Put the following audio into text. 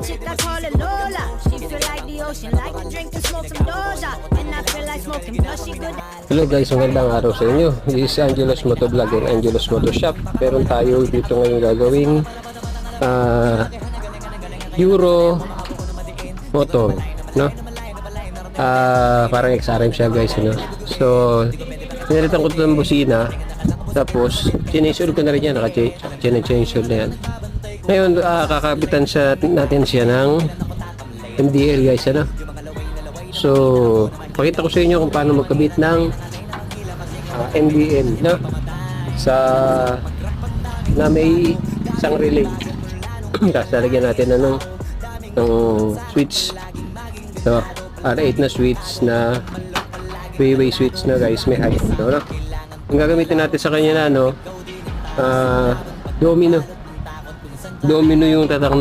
chick, I call her Lola. She feel like the ocean, like to drink and smoke some Doja. And I feel like smoking, plus she good. Hello guys, magandang araw sa inyo. This is Angelos Motovlog and Angelos Moto Shop. Meron tayo dito ngayon gagawing Euro motor, no? Parang XRM siya guys, no? So, pinalitan ko ito ng busina. Tapos, chinesure ko na rin yan. Naka-chinesure na yan. Ngayon, kakabitan natin siya ng MDL guys, ano? So, pakita ko sa inyo kung paano magkabit ng MDL, no? Na may isang relay. Tapos lalagyan natin ng switch. So, R8 na switch na three-way switch na guys, may height, no? Ang gagamitin natin sa kanya na domino yung tatak ng